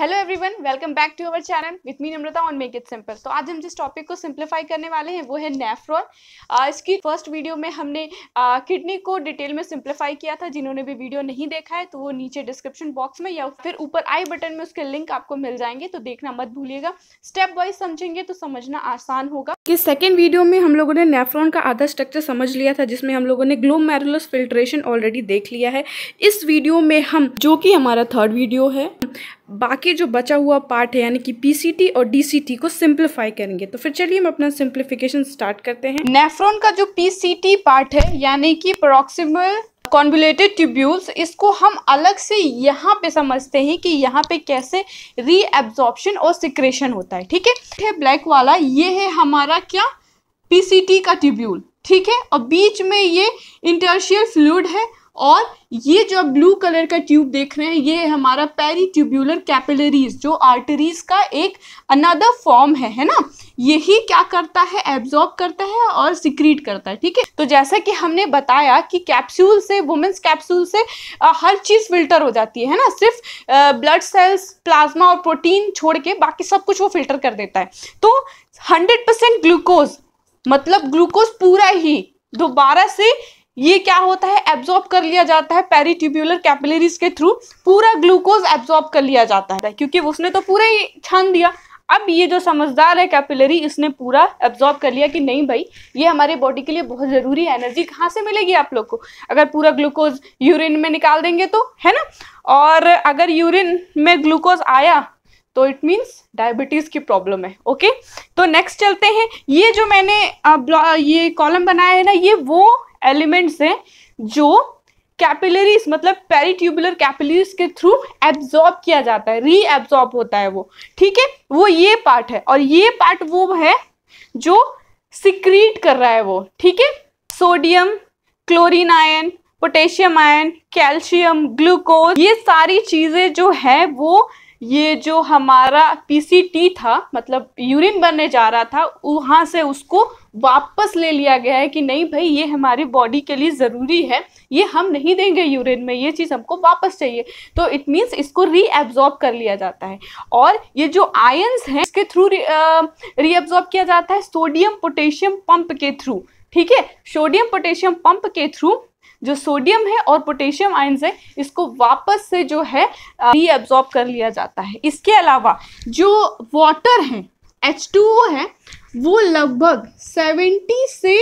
Hello everyone, welcome back to our channel with me Namrata on make it simple. तो आज हम जिस topic को सिंप्लीफाई करने वाले हैं वो है नेफ्रॉन। इसकी फर्स्ट वीडियो में हमने किडनी को डिटेल में सिंप्लीफाई किया था। जिन्होंने भी वीडियो नहीं देखा है तो वो नीचे डिस्क्रिप्शन बॉक्स में या फिर ऊपर आई बटन में उसके लिंक आपको मिल जाएंगे, तो देखना मत भूलिएगा। स्टेप वाइज समझेंगे तो समझना आसान होगा। कि सेकेंड वीडियो में हम लोगों ने नेफ्रॉन का आधा स्ट्रक्चर समझ लिया था, जिसमें हम लोगों ने ग्लोमेरुलस फिल्ट्रेशन ऑलरेडी देख लिया है। इस वीडियो में हम, जो कि हमारा थर्ड वीडियो है, बाकी जो बचा हुआ पार्ट है यानी कि पीसीटी और डीसीटी को सिंप्लीफाई करेंगे। तो फिर चलिए हम अपना सिंप्लीफिकेशन स्टार्ट करते हैं। नेफ्रॉन का जो पीसीटी पार्ट है यानी कि प्रॉक्सिमल कॉन्वोल्यूटेड ट्यूब्यूल्स, इसको हम अलग से यहाँ पे समझते हैं कि यहाँ पे कैसे रीएब्जॉर्प्शन और सिक्रेशन होता है। ठीक है, ब्लैक वाला ये है हमारा क्या, पीसीटी का ट्यूब्यूल। ठीक है, और बीच में ये इंटरस्टिशियल फ्लूइड है, और ये जो ब्लू कलर का ट्यूब देख रहे हैं ये है हमारा पेरीट्यूब्यूलर कैपिलरीज, जो आर्टरीज का एक अनदर फॉर्म है ना। यही क्या करता है, एब्जॉर्ब करता है और सिक्रीट करता है। ठीक है, तो जैसा कि हमने बताया कि कैप्सूल से, वुमेन्स कैप्सूल से हर चीज फिल्टर हो जाती है ना, सिर्फ ब्लड सेल्स, प्लाज्मा और प्रोटीन छोड़ के बाकी सब कुछ वो फिल्टर कर देता है। तो 100% ग्लूकोज, मतलब ग्लूकोज पूरा ही दोबारा से ये क्या होता है, एब्जॉर्ब कर लिया जाता है। पेरीट्यूब्यूलर कैपिलरीज के थ्रू पूरा ग्लूकोज एब्जॉर्ब कर लिया जाता है, क्योंकि उसने तो पूरा ही छान दिया। अब ये जो समझदार है कैपिलरी, इसने पूरा एब्जॉर्ब कर लिया कि नहीं भाई, ये हमारे बॉडी के लिए बहुत जरूरी है। एनर्जी कहाँ से मिलेगी आप लोग को, अगर पूरा ग्लूकोज यूरिन में निकाल देंगे तो, है ना। और अगर यूरिन में ग्लूकोज आया तो इट मीन्स डायबिटीज की प्रॉब्लम है। ओके, तो नेक्स्ट चलते हैं। ये जो मैंने ये कॉलम बनाया है ना, ये वो एलिमेंट्स हैं जो कैपिलरीज मतलब पेरीट्यूबुलर कैपिलरीज के थ्रू एब्जॉर्ब किया जाता है, रीएब्जॉर्ब होता है वो। ठीक है, वो ये पार्ट है, और ये पार्ट वो है जो सिक्रीट कर रहा है वो। ठीक है, sodium, chlorine ion, potassium ion, calcium, glucose, ये सारी चीजें जो है वो, ये जो हमारा पीसीटी था, मतलब यूरिन बनने जा रहा था, वहां से उसको वापस ले लिया गया है कि नहीं भाई ये हमारी बॉडी के लिए ज़रूरी है, ये हम नहीं देंगे यूरिन में, ये चीज़ हमको वापस चाहिए। तो इट मीन्स इसको रीएब्जॉर्ब कर लिया जाता है। और ये जो आयंस हैं इसके थ्रू रीएब्जॉर्ब किया जाता है सोडियम पोटेशियम पंप के थ्रू। ठीक है, सोडियम पोटेशियम पंप के थ्रू जो सोडियम है और पोटेशियम आयंस है, इसको वापस से जो है रीएब्जॉर्ब कर लिया जाता है। इसके अलावा जो वाटर है, H2O है, वो लगभग 70 से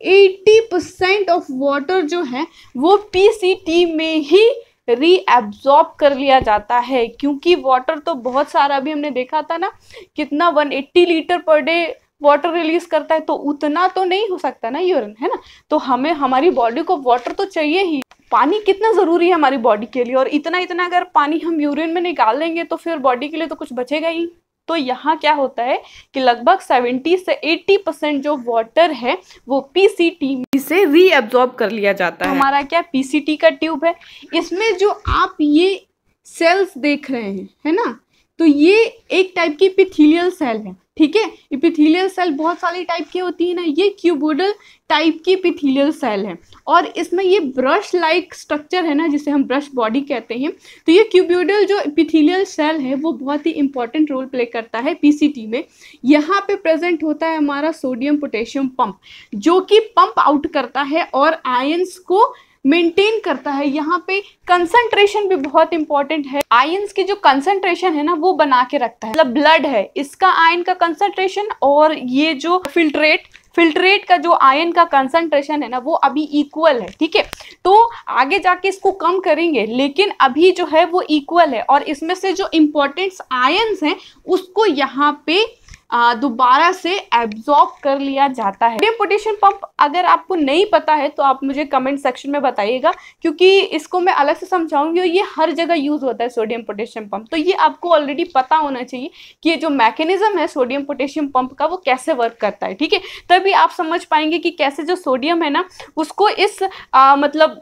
80% ऑफ वाटर जो है वो पीसीटी में ही रीएब्जॉर्ब कर लिया जाता है। क्योंकि वाटर तो बहुत सारा, अभी हमने देखा था ना कितना 180 litre per day water release करता है, तो उतना तो नहीं हो सकता ना यूरिन, है ना। तो हमें, हमारी बॉडी को वाटर तो चाहिए ही। पानी कितना ज़रूरी है हमारी बॉडी के लिए, और इतना इतना अगर पानी हम यूरिन में निकाल देंगे तो फिर बॉडी के लिए तो कुछ बचेगा ही। तो यहाँ क्या होता है कि लगभग 70 से 80% जो वाटर है वो पीसीटी से रीएब्जॉर्ब कर लिया जाता है। हमारा क्या पीसीटी का ट्यूब है, इसमें जो आप ये सेल्स देख रहे हैं, है ना, तो ये एक टाइप की एपिथेलियल सेल है। ठीक है, एपिथेलियल सेल बहुत सारी टाइप की होती है ना, ये क्यूबोइडल टाइप की एपिथेलियल सेल है, और इसमें ये ब्रश लाइक स्ट्रक्चर है ना, जिसे हम ब्रश बॉडी कहते हैं। तो ये क्यूबोइडल जो एपिथेलियल सेल है वो बहुत ही इंपॉर्टेंट रोल प्ले करता है पीसीटी में। यहाँ पे प्रेजेंट होता है हमारा सोडियम पोटेशियम पंप, जो कि पंप आउट करता है और आयंस को मेंटेन करता है। यहाँ पे कंसंट्रेशन भी बहुत इंपॉर्टेंट है। आयंस की जो कंसंट्रेशन है ना वो बना के रखता है, मतलब ब्लड है इसका आयन का कंसंट्रेशन, और ये जो फिल्ट्रेट का जो आयन का कंसंट्रेशन है ना वो अभी इक्वल है। ठीक है, तो आगे जाके इसको कम करेंगे, लेकिन अभी जो है वो इक्वल है, और इसमें से जो इंपॉर्टेंट आयंस हैं उसको यहाँ पे दोबारा से एब्जॉर्ब कर लिया जाता है। सोडियम पोटेशियम पंप अगर आपको नहीं पता है तो आप मुझे कमेंट सेक्शन में बताइएगा, क्योंकि इसको मैं अलग से समझाऊंगी, और ये हर जगह यूज होता है सोडियम पोटेशियम पंप। तो ये आपको ऑलरेडी पता होना चाहिए कि ये जो मैकेनिज्म है सोडियम पोटेशियम पंप का वो कैसे वर्क करता है। ठीक है, तभी आप समझ पाएंगे कि कैसे जो सोडियम है ना उसको इस मतलब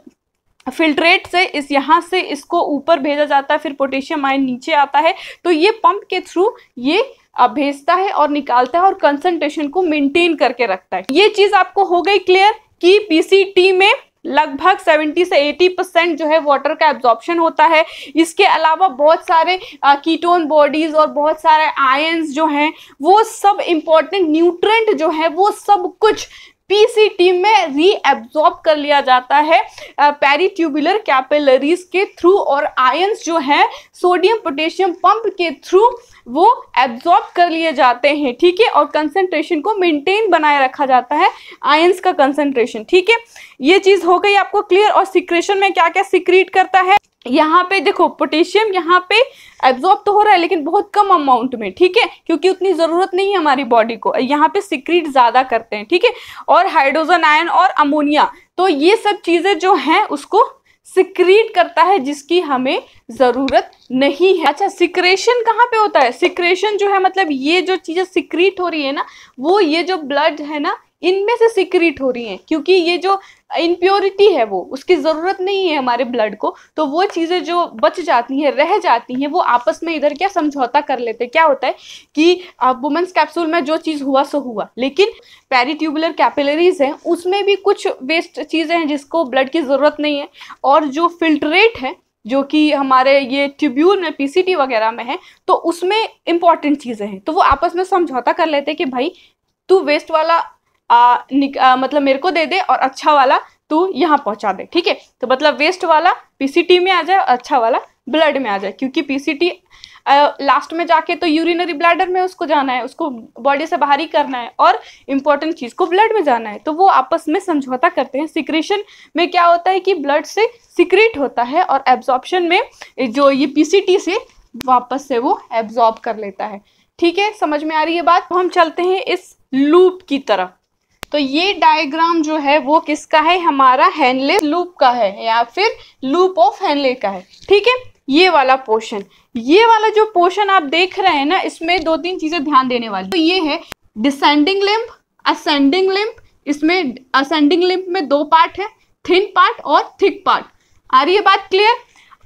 फिल्ट्रेट से इस यहाँ से इसको ऊपर भेजा जाता है, फिर पोटेशियम आयन नीचे आता है। तो ये पंप के थ्रू ये भेजता है और निकालता है और कंसंट्रेशन को मेंटेन करके रखता है। ये चीज आपको हो गई क्लियर कि पीसीटी में लगभग 70 से 80% जो है वाटर का एब्जॉर्प्शन होता है। इसके अलावा बहुत सारे कीटोन बॉडीज और बहुत सारे आयंस जो हैं वो सब इंपॉर्टेंट न्यूट्रिएंट जो है वो सब कुछ पीसीटी में रीएब्जॉर्ब कर लिया जाता है पेरिट्यूबुलर कैपिलरीज के थ्रू, और आयंस जो है सोडियम पोटेशियम पंप के थ्रू वो एब्जॉर्ब कर लिए जाते हैं, ठीक है। और कंसंट्रेशन को मेंटेन बनाए रखा जाता है आयंस का कंसंट्रेशन, ठीक है। ये चीज हो गई आपको क्लियर। और सिक्रेशन में क्या क्या सिक्रीट करता है, यहाँ पे देखो पोटेशियम यहाँ पे एब्जॉर्ब तो हो रहा है लेकिन बहुत कम अमाउंट में, ठीक है, क्योंकि उतनी जरूरत नहीं है हमारी बॉडी को, यहाँ पे सिक्रीट ज्यादा करते हैं, ठीक है। और हाइड्रोजन आयन और अमोनिया, तो ये सब चीजें जो हैं उसको सिक्रीट करता है जिसकी हमें जरूरत नहीं है। अच्छा, सिक्रेशन कहाँ पे होता है? सिक्रेशन जो है मतलब ये जो चीजें सिक्रीट हो रही है ना, वो ये जो ब्लड है ना इनमें से सिक्रीट हो रही हैं, क्योंकि ये जो इम्प्योरिटी है वो उसकी ज़रूरत नहीं है हमारे ब्लड को, तो वो चीज़ें जो बच जाती हैं रह जाती हैं वो आपस में इधर क्या समझौता कर लेते हैं। क्या होता है कि वुमेन्स कैप्सूल में जो चीज़ हुआ सो हुआ, लेकिन पेरिट्यूबुलर कैपिलरीज हैं उसमें भी कुछ वेस्ट चीज़ें हैं जिसको ब्लड की ज़रूरत नहीं है, और जो फिल्ट्रेट है जो कि हमारे ये ट्यूब्यूल में पीसीटी वगैरह में है तो उसमें इंपॉर्टेंट चीज़ें हैं, तो वो आपस में समझौता कर लेते हैं कि भाई तू वेस्ट वाला मतलब मेरे को दे दे और अच्छा वाला तू यहाँ पहुंचा दे, ठीक है। तो मतलब वेस्ट वाला पीसीटी में आ जाए और अच्छा वाला ब्लड में आ जाए, क्योंकि पीसीटी लास्ट में जाके तो यूरिनरी ब्लैडर में उसको जाना है, उसको बॉडी से बाहर ही करना है, और इम्पोर्टेंट चीज़ को ब्लड में जाना है, तो वो आपस में समझौता करते हैं। सिक्रेशन में क्या होता है कि ब्लड से सिक्रेट होता है और एब्जॉर्प्शन में जो ये पीसीटी से वापस से वो एब्जॉर्ब कर लेता है, ठीक है। समझ में आ रही है बात? तो हम चलते हैं इस लूप की तरफ। तो ये डायग्राम जो है वो किसका है? हमारा हेनले लूप का है या फिर लूप ऑफ हेनले का है, ठीक है। ये वाला पोर्शन, ये वाला जो पोर्शन आप देख रहे हैं ना, इसमें दो तीन चीजें ध्यान देने वाली। तो ये है डिसेंडिंग लिम्ब, असेंडिंग लिम्ब। इसमें असेंडिंग लिम्ब में दो पार्ट है, थिन पार्ट और थिक पार्ट। आ रही है बात क्लियर?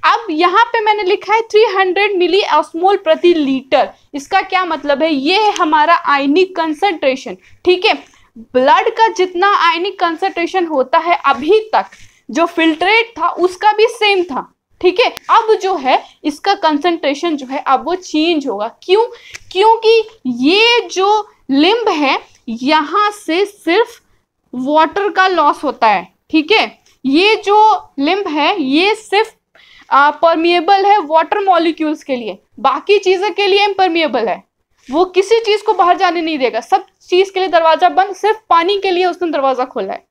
अब यहाँ पे मैंने लिखा है 300 मिली ऑस्मोल प्रति लीटर। इसका क्या मतलब है? ये है हमारा आयनिक कंसंट्रेशन, ठीक है। ब्लड का जितना आयनिक कंसंट्रेशन होता है अभी तक जो फिल्ट्रेट था उसका भी सेम था, ठीक है। अब जो है इसका कंसंट्रेशन जो है अब वो चेंज होगा। क्यों? क्योंकि ये जो लिम्ब है यहाँ से सिर्फ वाटर का लॉस होता है, ठीक है। ये जो लिम्ब है ये सिर्फ परमिएबल है वाटर मॉलिक्यूल्स के लिए, बाकी चीज़ों के लिए इम्परमिएबल है। वो किसी चीज को बाहर जाने नहीं देगा, सब चीज के लिए दरवाजा बंद, सिर्फ पानी के लिए उसने दरवाजा खोला है।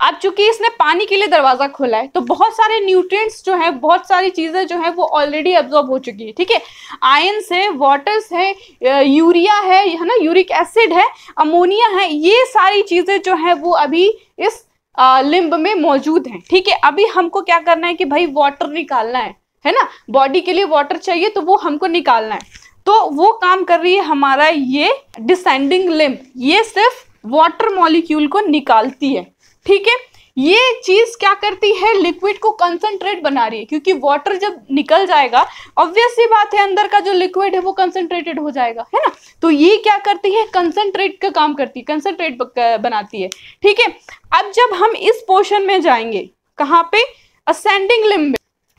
अब चूंकि इसने पानी के लिए दरवाजा खोला है तो बहुत सारे न्यूट्रिएंट्स जो है, बहुत सारी चीजें जो है वो ऑलरेडी एब्जॉर्ब हो चुकी है, ठीक है। आयंस है, वाटर्स है, यूरिया है ना, यूरिक एसिड है, अमोनिया है, ये सारी चीजें जो है वो अभी इस लिम्ब में मौजूद हैं, ठीक है। अभी हमको क्या करना है कि भाई वाटर निकालना है ना, बॉडी के लिए वाटर चाहिए तो वो हमको निकालना है। तो वो काम कर रही है हमारा ये डिसेंडिंग लिम्ब, ये सिर्फ वाटर मॉलिक्यूल को निकालती है, ठीक है। ये चीज क्या करती है? लिक्विड को कंसंट्रेट बना रही है, क्योंकि वाटर जब निकल जाएगा ऑब्वियस सी बात है अंदर का जो लिक्विड है वो कंसंट्रेटेड हो जाएगा, है ना। तो ये क्या करती है? कंसंट्रेट का काम करती है, कंसंट्रेट बनाती है, ठीक है। अब जब हम इस पोर्शन में जाएंगे, कहाँ पे? असेंडिंग लिम्ब में,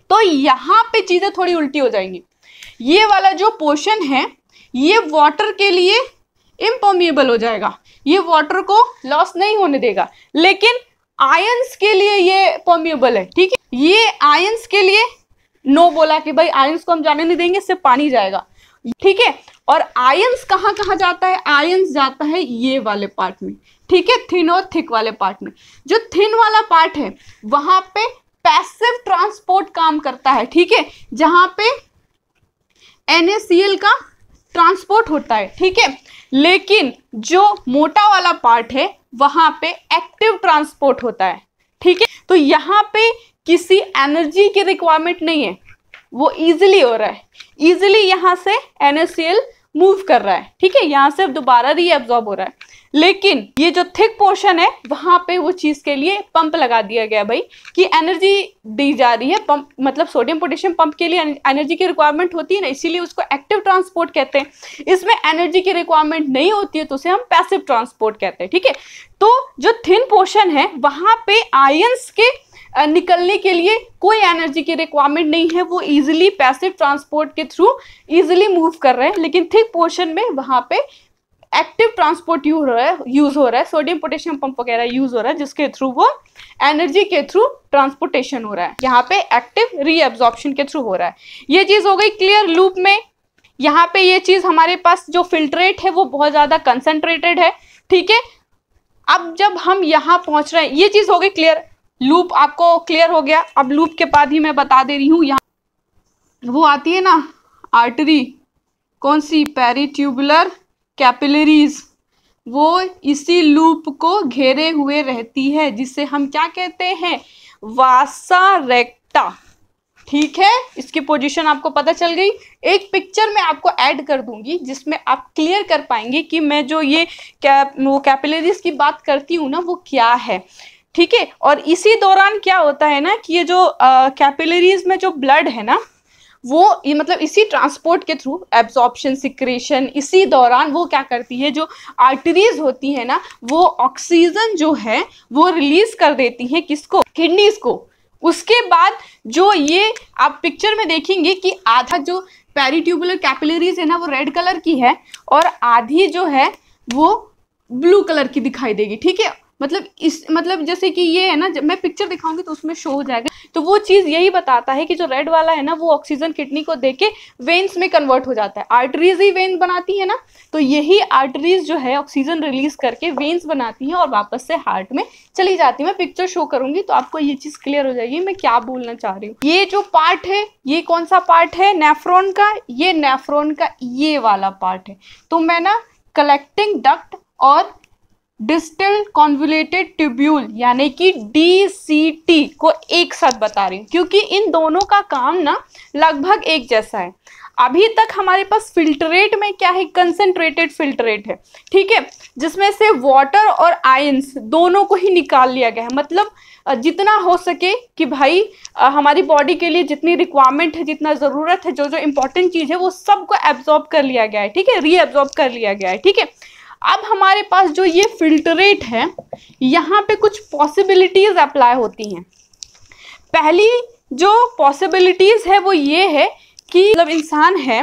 तो यहाँ पे चीजें थोड़ी उल्टी हो जाएंगी। ये वाला जो पोर्शन है ये वाटर के लिए इम्परमिएबल हो जाएगा, ये वाटर को लॉस नहीं होने देगा, लेकिन आयंस के लिए ये परमिएबल है, ठीक है। ये आयंस के लिए नो बोला कि भाई आयंस को हम जाने नहीं देंगे, सिर्फ पानी जाएगा, ठीक है। और आयंस कहाँ कहाँ जाता है? आयंस जाता है ये वाले पार्ट में, ठीक है, थिन और थिक वाले पार्ट में। जो थिन वाला पार्ट है वहां पे पैसिव ट्रांसपोर्ट काम करता है, ठीक है, जहां पे NaCl का ट्रांसपोर्ट होता है, ठीक है। लेकिन जो मोटा वाला पार्ट है वहां पे एक्टिव ट्रांसपोर्ट होता है, ठीक है। तो यहाँ पे किसी एनर्जी की रिक्वायरमेंट नहीं है, वो इजीली हो रहा है, इजीली यहाँ से NaCl मूव कर रहा है, ठीक है, यहाँ से दोबारा रीअब्सॉर्ब हो रहा है। लेकिन ये जो थिक पोर्शन है वहां पे वो चीज के लिए पंप लगा दिया गया भाई कि एनर्जी दी जा रही है। पंप मतलब सोडियम पोटेशियम पंप के लिए एनर्जी की रिक्वायरमेंट होती है ना, इसीलिए उसको एक्टिव ट्रांसपोर्ट कहते हैं। इसमें एनर्जी की रिक्वायरमेंट नहीं होती है तो उसे हम पैसिव ट्रांसपोर्ट कहते हैं, ठीक है। तो जो थिन पोर्शन है वहां पे आयंस के निकलने के लिए कोई एनर्जी की रिक्वायरमेंट नहीं है, वो इजीली पैसिव ट्रांसपोर्ट के थ्रू इजीली मूव कर रहे हैं। लेकिन थिक पोर्शन में वहां पे एक्टिव ट्रांसपोर्ट यूज हो रहा है, सोडियम पोटेशियम पंप वगैरह यूज हो रहा है, जिसके थ्रू वो एनर्जी के थ्रू ट्रांसपोर्टेशन हो रहा है। यहाँ पे एक्टिव रीअब्जॉर्प्शन के थ्रू हो रहा है। ये चीज हो गई क्लियर लूप में। यहाँ पे ये चीज हमारे पास जो फिल्ट्रेट है वो बहुत ज्यादा कंसंट्रेटेड है, ठीक है। अब जब हम यहाँ पहुंच रहे हैं, ये चीज हो गई क्लियर, लूप आपको क्लियर हो गया। अब लूप के बाद ही मैं बता दे रही हूँ, यहाँ वो आती है ना आर्टरी, कौन सी, पेरिट्यूबुलर कैपिलरीज, वो इसी लूप को घेरे हुए रहती है, जिसे हम क्या कहते हैं, वासा रेक्टा, ठीक है। इसकी पोजीशन आपको पता चल गई। एक पिक्चर में आपको ऐड कर दूंगी जिसमें आप क्लियर कर पाएंगे कि मैं जो ये वो कैपिलरीज की बात करती हूँ ना वो क्या है, ठीक है। और इसी दौरान क्या होता है ना कि ये जो कैपिलरीज में जो ब्लड है ना वो ये मतलब इसी ट्रांसपोर्ट के थ्रू एब्जॉर्प्शन, सिक्रेशन, इसी दौरान वो क्या करती है, जो आर्टरीज होती है ना वो ऑक्सीजन जो है वो रिलीज कर देती है, किसको, किडनीज को। उसके बाद जो ये आप पिक्चर में देखेंगे कि आधा जो पेरिट्यूबुलर कैपिलरीज है ना वो रेड कलर की है और आधी जो है वो ब्लू कलर की दिखाई देगी, ठीक है। मतलब जैसे कि ये है ना, जब मैं पिक्चर दिखाऊंगी तो उसमें शो हो जाएगा। तो वो चीज़ यही बताता है कि जो रेड वाला है ना वो ऑक्सीजन किडनी को देके वेन्स में कन्वर्ट हो जाता है। आर्टरीज ही वेन बनाती है ना, तो यही आर्टरीज जो है ऑक्सीजन रिलीज करके वेन्स बनाती है और वापस से हार्ट में चली जाती है। मैं पिक्चर शो करूंगी तो आपको ये चीज़ क्लियर हो जाएगी मैं क्या बोलना चाह रही हूँ। ये जो पार्ट है ये कौन सा पार्ट है, नेफ्रॉन का, ये नेफ्रॉन का ये वाला पार्ट है। तो मैं ना कलेक्टिंग डक्ट और डिस्टल कॉन्वोल्यूटेड ट्यूब्यूल यानी कि DCT को एक साथ बता रही हूँ क्योंकि इन दोनों का काम ना लगभग एक जैसा है। अभी तक हमारे पास फिल्ट्रेट में क्या है, कंसंट्रेटेड फिल्ट्रेट है, ठीक है, जिसमें से वाटर और आयंस दोनों को ही निकाल लिया गया है। मतलब जितना हो सके कि भाई हमारी बॉडी के लिए जितनी रिक्वायरमेंट है, जितना ज़रूरत है, जो जो इंपॉर्टेंट चीज़ है वो सबको एब्जॉर्ब कर लिया गया है, ठीक है, रीएब्जॉर्ब कर लिया गया है, ठीक है। अब हमारे पास जो ये फिल्ट्रेट है यहाँ पे कुछ पॉसिबिलिटीज अप्लाई होती हैं। पहली जो पॉसिबिलिटीज है वो ये है कि मतलब इंसान है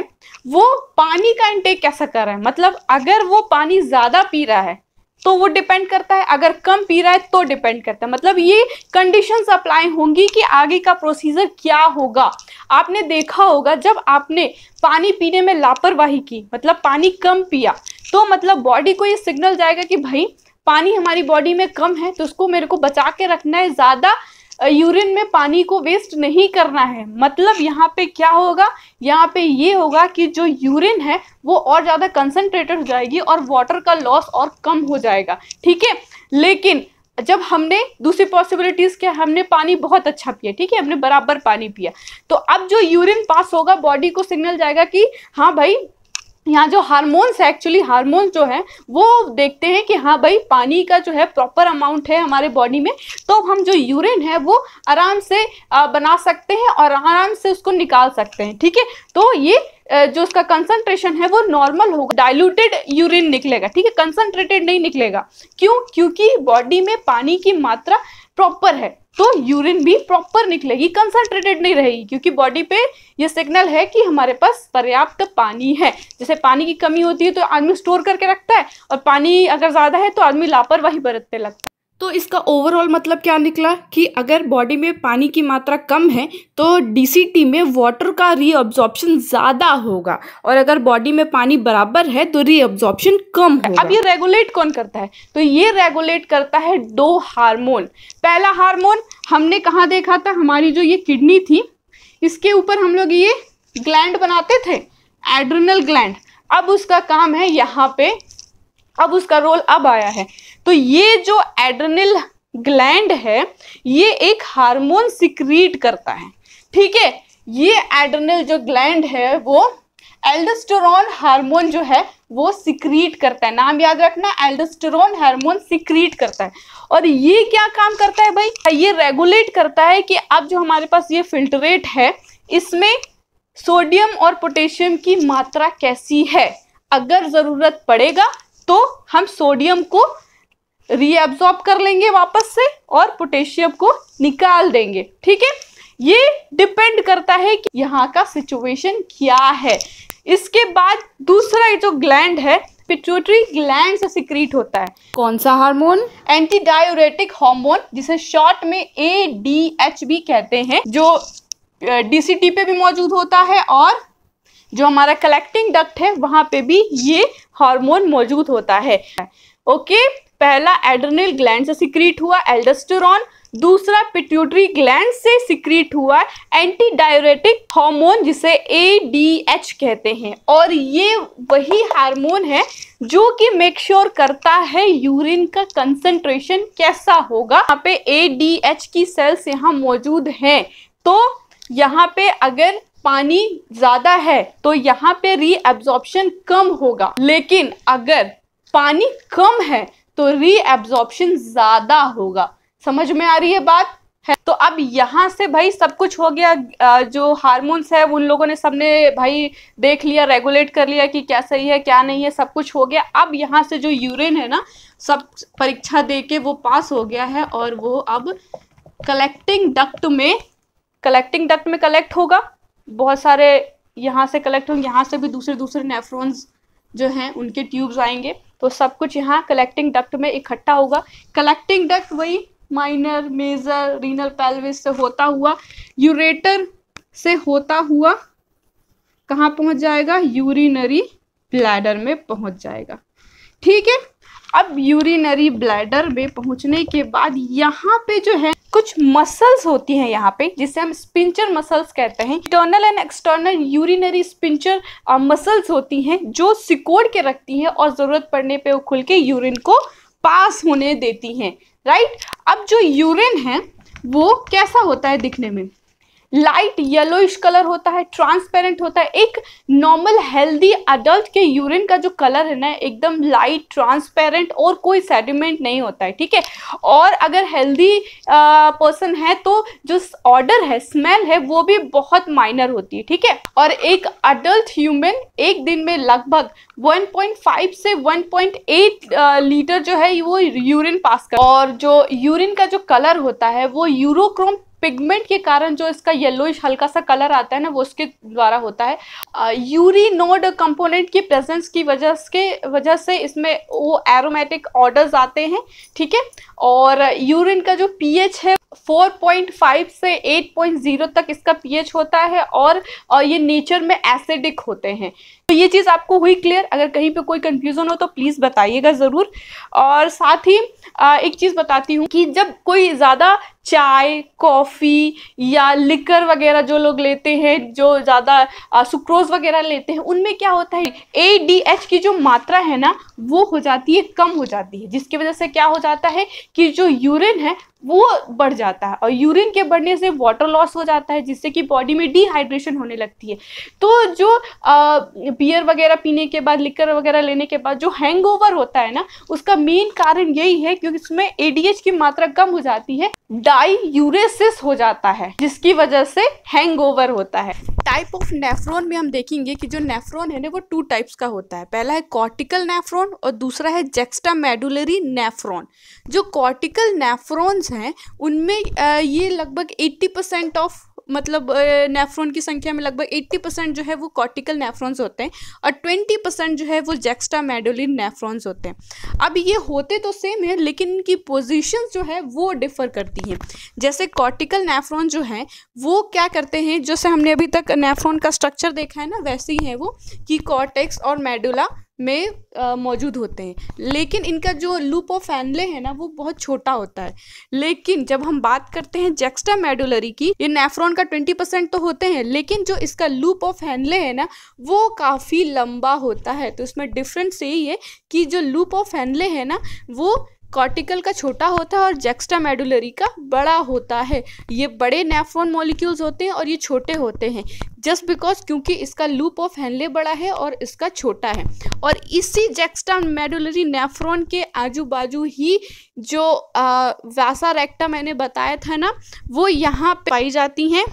वो पानी का इंटेक कैसा कर रहा है। मतलब अगर वो पानी ज़्यादा पी रहा है तो वो डिपेंड करता है, अगर कम पी रहा है तो डिपेंड करता है। मतलब ये कंडीशंस अप्लाई होंगी कि आगे का प्रोसीजर क्या होगा। आपने देखा होगा जब आपने पानी पीने में लापरवाही की, मतलब पानी कम पिया, तो मतलब बॉडी को ये सिग्नल जाएगा कि भाई पानी हमारी बॉडी में कम है तो उसको मेरे को बचा के रखना है, ज़्यादा यूरिन में पानी को वेस्ट नहीं करना है। मतलब यहाँ पे क्या होगा, यहाँ पे ये होगा कि जो यूरिन है वो और ज़्यादा कंसंट्रेटेड हो जाएगी और वाटर का लॉस और कम हो जाएगा, ठीक है। लेकिन जब हमने दूसरी पॉसिबिलिटीज़ क्या, हमने पानी बहुत अच्छा पिया, ठीक है, हमने बराबर पानी पिया, तो अब जो यूरिन पास होगा बॉडी को सिग्नल जाएगा कि हाँ भाई यहाँ जो हार्मोन्स है, एक्चुअली हार्मोन्स जो है वो देखते हैं कि हाँ भाई पानी का जो है प्रॉपर अमाउंट है हमारे बॉडी में, तो हम जो यूरिन है वो आराम से बना सकते हैं और आराम से उसको निकाल सकते हैं, ठीक है। तो ये जो उसका कंसंट्रेशन है वो नॉर्मल होगा, डाइल्यूटेड यूरिन निकलेगा, ठीक है, कंसंट्रेटेड नहीं निकलेगा। क्यों? क्योंकि बॉडी में पानी की मात्रा प्रॉपर है तो यूरिन भी प्रॉपर निकलेगी, कंसंट्रेटेड नहीं रहेगी, क्योंकि बॉडी पे ये सिग्नल है कि हमारे पास पर्याप्त पानी है। जैसे पानी की कमी होती है तो आदमी स्टोर करके रखता है और पानी अगर ज़्यादा है तो आदमी लापरवाही बरतने लगता है। तो इसका ओवरऑल मतलब क्या निकला कि अगर बॉडी में पानी की मात्रा कम है तो DCT में वाटर का रीअब्जॉर्प्शन ज़्यादा होगा और अगर बॉडी में पानी बराबर है तो रीअब्जॉर्प्शन कम होगा। अब ये रेगुलेट कौन करता है, तो ये रेगुलेट करता है दो हार्मोन। पहला हार्मोन हमने कहाँ देखा था, हमारी जो ये किडनी थी इसके ऊपर हम लोग ये ग्लैंड बनाते थे, एड्रिनल ग्लैंड। अब उसका काम है यहाँ पे, अब उसका रोल अब आया है। तो ये जो एड्रिनल ग्लैंड है ये एक हार्मोन सिक्रीट करता है, ठीक है। ये एड्रिनल जो ग्लैंड है वो एल्डोस्टेरोन हार्मोन जो है वो सिक्रीट करता है। नाम याद रखना, एल्डोस्टेरोन हार्मोन सिक्रीट करता है। और ये क्या काम करता है भाई, ये रेगुलेट करता है कि अब जो हमारे पास ये फिल्ट्रेट है इसमें सोडियम और पोटेशियम की मात्रा कैसी है। अगर जरूरत पड़ेगा तो हम सोडियम को रीअब्सॉर्ब कर लेंगे वापस से और पोटेशियम को निकाल देंगे। ठीक है, ये डिपेंड करता है कि यहाँ का सिचुएशन क्या है। इसके बाद दूसरा जो ग्लैंड है पिट्यूटरी ग्लैंड से सिक्रीट होता है कौन सा हार्मोन, एंटी डायूरेटिक हार्मोन, जिसे शॉर्ट में ADH भी कहते हैं, जो DCT पे भी मौजूद होता है और जो हमारा कलेक्टिंग डक्ट है वहां पे भी ये हार्मोन मौजूद होता है। ओके, पहला एड्रेनल ग्लैंड से सिक्रीट हुआ एल्डोस्टेरोन, दूसरा पिट्यूटरी ग्लैंड से सिक्रीट हुआ एंटी डायूरेटिक हार्मोन जिसे ADH कहते हैं। और ये वही हार्मोन है जो कि मेक श्योर करता है यूरिन का कंसंट्रेशन कैसा होगा। यहाँ पे ADH की सेल्स यहाँ मौजूद हैं, तो यहाँ पे अगर पानी ज्यादा है तो यहाँ पे रीअब्जॉर्प्शन कम होगा, लेकिन अगर पानी कम है तो रीअब्जॉर्प्शन ज्यादा होगा। समझ में आ रही है बात है? तो अब यहाँ से भाई सब कुछ हो गया, जो हार्मोन्स है उन लोगों ने सबने भाई देख लिया, रेगुलेट कर लिया कि क्या सही है क्या नहीं है, सब कुछ हो गया। अब यहाँ से जो यूरिन है ना, सब परीक्षा दे के वो पास हो गया है और वो अब कलेक्टिंग डक्ट में कलेक्ट होगा। बहुत सारे यहाँ से कलेक्ट होंगे, यहाँ से भी दूसरे नेफ्रॉन्स जो हैं उनके ट्यूब्स आएंगे, तो सब कुछ यहाँ कलेक्टिंग डक्ट में इकट्ठा होगा। कलेक्टिंग डक्ट वही माइनर, मेजर, रीनल पेल्विस से होता हुआ यूरेटर से होता हुआ कहाँ पहुँच जाएगा, यूरिनरी ब्लैडर में पहुँच जाएगा। ठीक है, अब यूरिनरी ब्लैडर में पहुँचने के बाद यहाँ पे जो है कुछ मसल्स होती हैं यहाँ पे, जिसे हम स्पिंचर मसल्स कहते हैं। Internal and external urinary sphincter muscles होती हैं जो सिकोड़ के रखती हैं और जरूरत पड़ने पे वो खुल के यूरिन को पास होने देती हैं। राइट, अब जो यूरिन है वो कैसा होता है दिखने में, लाइट येलोइश कलर होता है, ट्रांसपेरेंट होता है। एक नॉर्मल हेल्दी अडल्ट के यूरिन का जो कलर है ना, एकदम लाइट ट्रांसपेरेंट और कोई सेडिमेंट नहीं होता है। ठीक है, और अगर हेल्दी पर्सन है तो जो ऑर्डर है, स्मेल है, वो भी बहुत माइनर होती है। ठीक है, और एक अडल्ट ह्यूमन एक दिन में लगभग 1.5 से 1.8 लीटर जो है वो यूरिन पास कर, और जो यूरिन का जो कलर होता है वो यूरोक्रोम पिगमेंट के कारण जो इसका येलोइश हल्का सा कलर आता है ना, वो उसके द्वारा होता है। यूरिनोड कंपोनेंट की प्रेजेंस की वजह से इसमें वो एरोमेटिक ऑर्डर्स आते हैं। ठीक है, और यूरिन का जो पीएच है 4.5 से 8.0 तक इसका पीएच होता है, और ये नेचर में एसिडिक होते हैं। तो ये चीज़ आपको हुई क्लियर? अगर कहीं पे कोई कंफ्यूजन हो तो प्लीज़ बताइएगा ज़रूर। और साथ ही एक चीज़ बताती हूँ कि जब कोई ज़्यादा चाय, कॉफ़ी या लिकर वगैरह जो लोग लेते हैं, जो ज़्यादा सुक्रोज वगैरह लेते हैं, उनमें क्या होता है, ADH की जो मात्रा है ना वो हो जाती है, कम हो जाती है, जिसकी वजह से क्या हो जाता है कि जो यूरिन है वो बढ़ जाता है, और यूरिन के बढ़ने से वाटर लॉस हो जाता है, जिससे कि बॉडी में डिहाइड्रेशन होने लगती है। तो जो बियर वगैरह पीने के बाद, लिकर वगैरह लेने के बाद जो हैंगओवर होता है ना, उसका मेन कारण यही है क्योंकि इसमें ADH की मात्रा कम हो जाती है, डाईयूरेसिस हो जाता है, जिसकी वजह से हैंगओवर होता है। टाइप ऑफ नेफ्रॉन में हम देखेंगे कि जो नेफ्रॉन है ना वो 2 टाइप्स का होता है। पहला है कॉर्टिकल नेफ्रॉन और दूसरा है जुक्स्टामेडुलरी नेफ्रॉन। जो कॉर्टिकल नेफ्रॉन्स हैं उनमें ये लगभग 80% ऑफ, मतलब नेफ्रॉन की संख्या में लगभग 80% जो है वो कॉर्टिकल नेफ्रॉन्स होते हैं, और 20% जो है वो जुक्स्टामेडुलरी नेफ्रॉन्स होते हैं। अब ये होते तो सेम है, लेकिन इनकी पोजीशन जो है वो डिफर करती हैं। जैसे कॉर्टिकल नेफ्रॉन जो है वो क्या करते हैं, जैसे हमने अभी तक नेफ्रॉन का स्ट्रक्चर देखा है ना, वैसे ही है वो कि कॉर्टेक्स और मेडुला में मौजूद होते हैं, लेकिन इनका जो लूप ऑफ फैनले है ना वो बहुत छोटा होता है। लेकिन जब हम बात करते हैं जुक्स्टामेडुलरी की, ये नेफ्रॉन का 20% तो होते हैं, लेकिन जो इसका लूप ऑफ फैनले है ना वो काफ़ी लंबा होता है। तो इसमें डिफरेंस यही है कि जो लूप ऑफ फैनले है ना वो कॉर्टिकल का छोटा होता है और जुक्स्टामेडुलरी का बड़ा होता है। ये बड़े नेफ्रॉन मॉलिक्यूल्स होते हैं और ये छोटे होते हैं, जस्ट बिकॉज क्योंकि इसका लूप ऑफ हेनले बड़ा है और इसका छोटा है। और इसी जुक्स्टामेडुलरी नेफ्रॉन के आजू बाजू ही जो वासा रेक्टा मैंने बताया था ना, वो यहाँ पे पाई जाती हैं।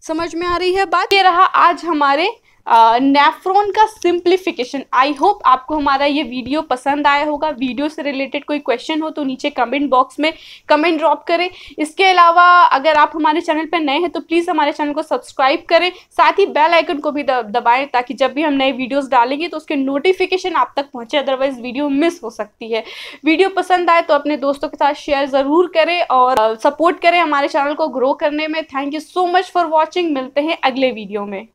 समझ में आ रही है बात? ये रहा आज हमारे नेफ्रॉन का सिंप्लीफिकेशन। आई होप आपको हमारा ये वीडियो पसंद आया होगा। वीडियो से रिलेटेड कोई क्वेश्चन हो तो नीचे कमेंट बॉक्स में कमेंट ड्रॉप करें। इसके अलावा अगर आप हमारे चैनल पर नए हैं तो प्लीज़ हमारे चैनल को सब्सक्राइब करें, साथ ही बेल आइकन को भी दबाएं ताकि जब भी हम नए वीडियोस डालेंगे तो उसके नोटिफिकेशन आप तक पहुंचे, अदरवाइज वीडियो मिस हो सकती है। वीडियो पसंद आए तो अपने दोस्तों के साथ शेयर ज़रूर करें और सपोर्ट करें हमारे चैनल को ग्रो करने में। Thank you so much for watching. मिलते हैं अगले वीडियो में।